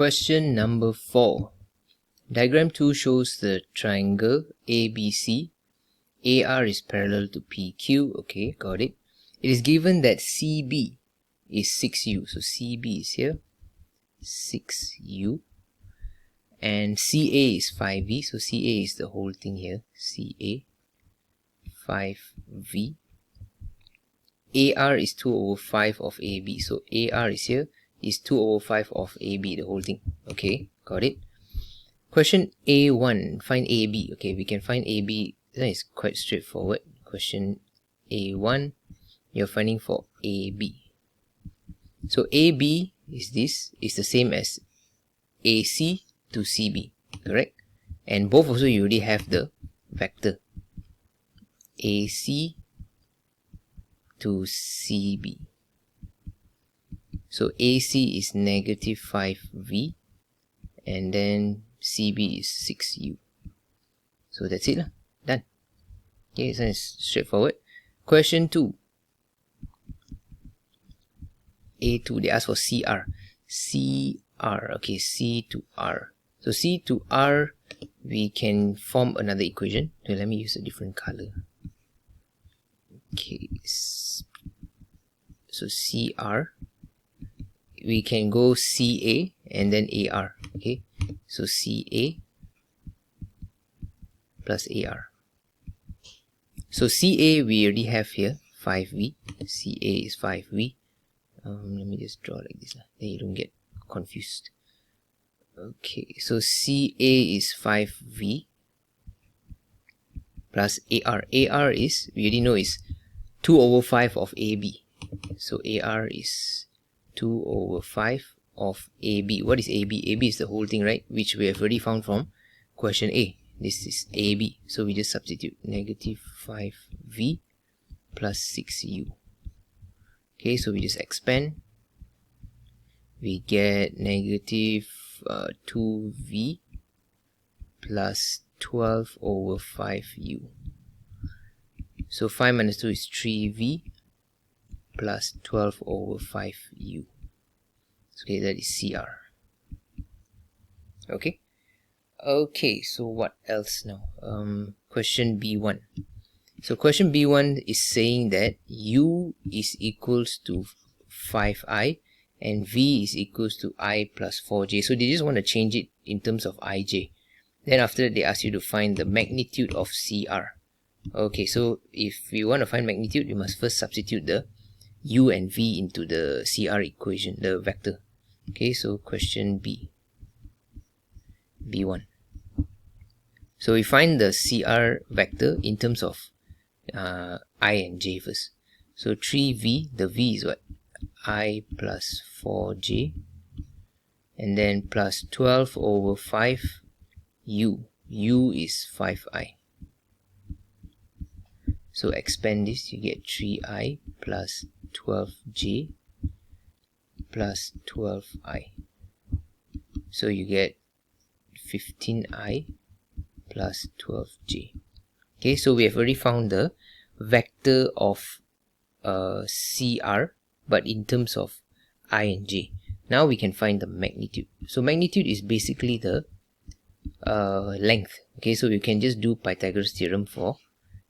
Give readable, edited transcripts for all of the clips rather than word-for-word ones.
Question number 4. Diagram 2 shows the triangle ABC. AR is parallel to PQ. Okay, got it. It is given that CB is 6U. So CB is here, 6U. And CA is 5V. So CA is the whole thing here. CA, 5V. AR is 2 over 5 of AB. So AR is here, is 2 over 5 of AB, the whole thing. Okay, got it. Question A1, find AB. Okay, we can find AB. That is quite straightforward. Question A1, you're finding for AB. So AB is this, is the same as AC to CB, correct? And both also you already have the vector AC to CB. So AC is negative 5V and then CB is 6U. So that's it lah. Done. Okay, so it's straightforward. Question 2. A2, they ask for CR. CR, okay, C to R. So C to R, we can form another equation. So let me use a different color. Okay, so CR, we can go CA and then AR. Okay, so CA plus AR. So CA we already have here, 5V. CA is 5V. Let me just draw like this, then you don't get confused. Okay, so CA is 5V plus AR. AR is, we already know, is 2 over 5 of AB. So AR is 2 over 5 of AB. What is AB? AB is the whole thing, right? Which we have already found from question A. This is AB. So we just substitute negative 5V plus 6U. Okay, so we just expand. We get negative 2V plus 12 over 5U. So 5 minus 2 is 3V plus 12 over 5U. Okay, that is CR. Okay. Okay, so what else now? Question B1. So question B1 is saying that U is equals to 5I and V is equals to I plus 4J. So they just want to change it in terms of IJ. Then after that they ask you to find the magnitude of CR. Okay, so if we want to find magnitude, you must first substitute the U and V into the CR equation, the vector. Okay, so question B1. So we find the CR vector in terms of I and J first. So 3V, the V is what? I plus 4J, and then plus 12 over 5 U. U is 5I. So expand this, you get 3I plus 12J plus 12I. So you get 15I plus 12J. Okay, so we have already found the vector of CR, but in terms of I and J. Now we can find the magnitude. So magnitude is basically the length. Okay, so you can just do Pythagoras theorem for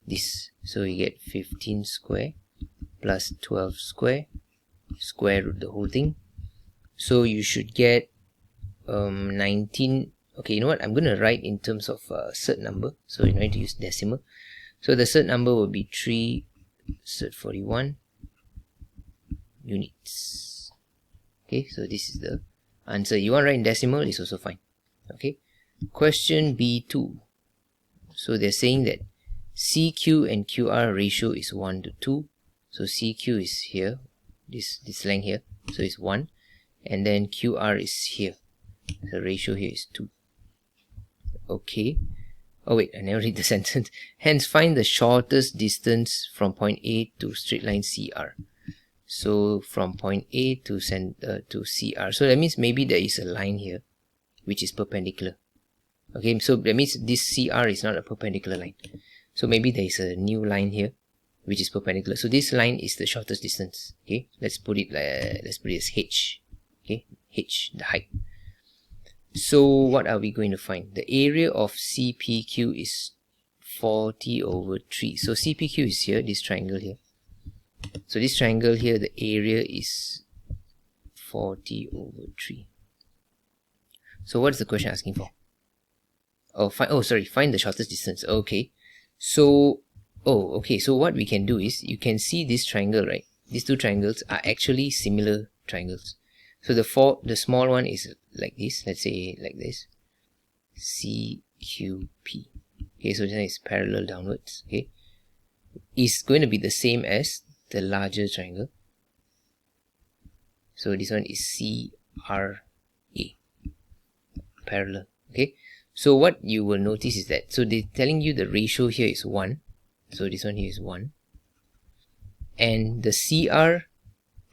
this. So you get 15 square plus 12 square, square root the whole thing. So you should get 19. Okay, you know what? I'm going to write in terms of cert number. So you need to use decimal. So the cert number will be 3 cert 41 units. Okay, so this is the answer. You want to write in decimal, is also fine. Okay. Question B2. So they're saying that CQ and QR ratio is 1 to 2. So CQ is here, this length here. So it's 1. And then QR is here. The ratio here is 2. Okay. Oh wait, I never read the sentence. Hence, find the shortest distance from point A to straight line CR. So from point A to CR. So that means maybe there is a line here which is perpendicular. Okay, so that means this CR is not a perpendicular line. So maybe there is a new line here which is perpendicular. So this line is the shortest distance. Okay, let's put it as H. Okay, H, the height. So what are we going to find? The area of CPQ is 40 over 3. So CPQ is here, this triangle here. So this triangle here, the area is 40 over 3. So what's the question asking for? Oh, find the shortest distance. Okay. So, so what we can do is, you can see this triangle, right? These two triangles are actually similar triangles. So the small one is like this, let's say like this, CQP. Okay, so this one is parallel downwards. Okay, is going to be the same as the larger triangle. So this one is CRA, parallel. Okay, so what you will notice is that, so they're telling you the ratio here is 1. So this one here is 1. And the CR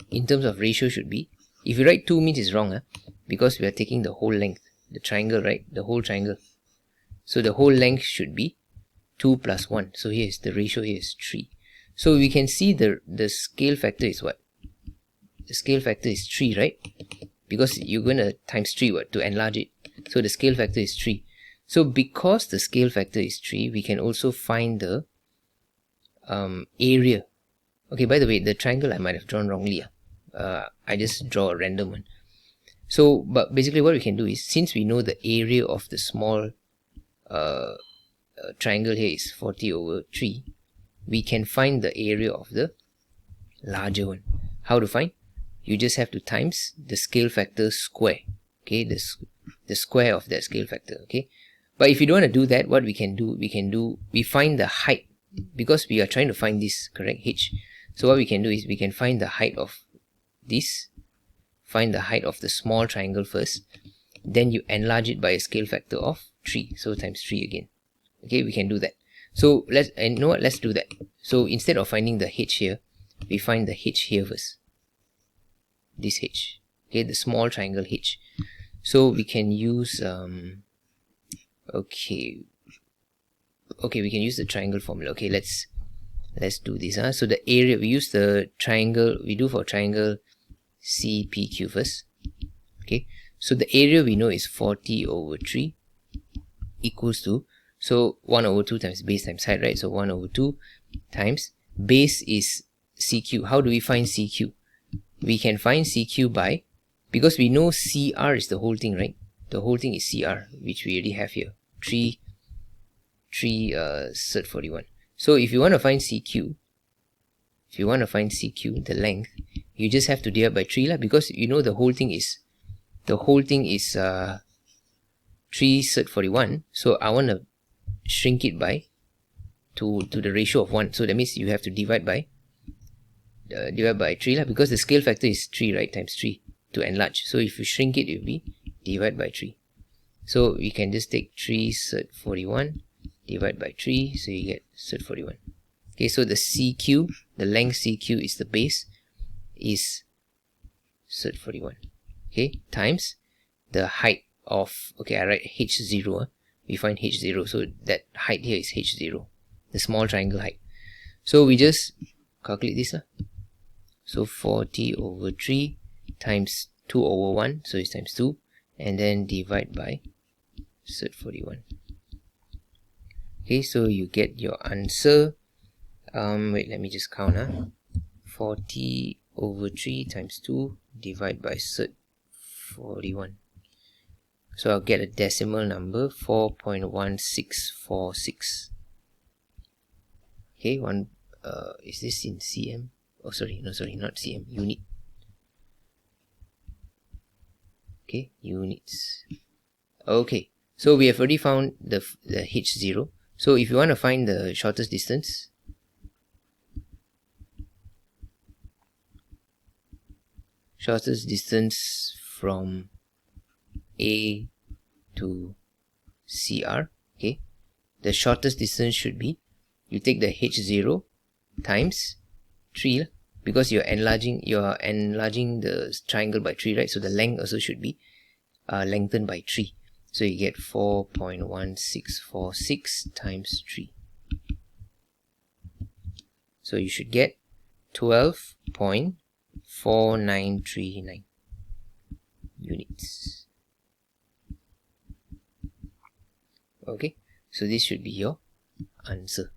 in terms of ratio should be, if you write 2 means it's wrong, because we are taking the whole length, the triangle, right? The whole triangle. So the whole length should be 2 plus 1. So here is the ratio, here is 3. So we can see the scale factor is what? The scale factor is 3, right? Because you're going to times 3 what? To enlarge it. So the scale factor is 3. So because the scale factor is 3, we can also find the area. Okay, by the way, the triangle I might have drawn wrongly. I just draw a random one. So, but basically what we can do is, since we know the area of the small triangle here is 40 over 3, we can find the area of the larger one. How to find? You just have to times the scale factor square. Okay, the square of that scale factor. Okay, but if you don't want to do that, what we can do, we find the height, because we are trying to find this, correct, h. So what we can do is, we can find the height of this, find the height of the small triangle first, then you enlarge it by a scale factor of 3, so times 3 again. Okay, we can do that. So let's do that. So instead of finding the h here, we find the h here first, this h. Okay, the small triangle h. So we can use we can use the triangle formula. Okay, let's do this. So the area, we use the triangle, we do for triangle CPQ first. Okay, so the area we know is 40 over 3 equals to, so 1 over 2 times base times height, right? So 1 over 2 times base is CQ. How do we find CQ? We can find CQ by, because we know CR is the whole thing, right? The whole thing is CR, which we already have here, 3 cert 41. So if you want to find CQ, the length, you just have to divide by 3 lah, because you know the whole thing is 3 cert 41. So I want to shrink it by to the ratio of 1. So that means you have to divide by 3 lah, because the scale factor is 3, right, times 3 to enlarge. So if you shrink it, it will be divide by 3. So we can just take 3 cert 41 divide by 3, so you get cert 41. Okay, so the CQ, the length CQ is the base, is cert 41. Okay, times the height of, okay, I write h0, we find h0, so that height here is h0, the small triangle height. So we just calculate this. So 40 over 3 times 2 over 1, so it's times 2, and then divide by cert 41. Okay, so you get your answer. Wait, let me just count. 40 over 3 times 2 divide by cert 41. So I'll get a decimal number, 4.1646. Okay, is this in cm? Oh, sorry, not cm, unit. Okay, units. Okay, so we have already found the h0. So if you want to find the shortest distance, from A to CR, okay, the shortest distance should be, you take the h0 times 3, because you're enlarging the triangle by 3, right? So the length also should be lengthened by 3. So you get 4.1646 times 3. So you should get 12.4939 units. Okay, so this should be your answer.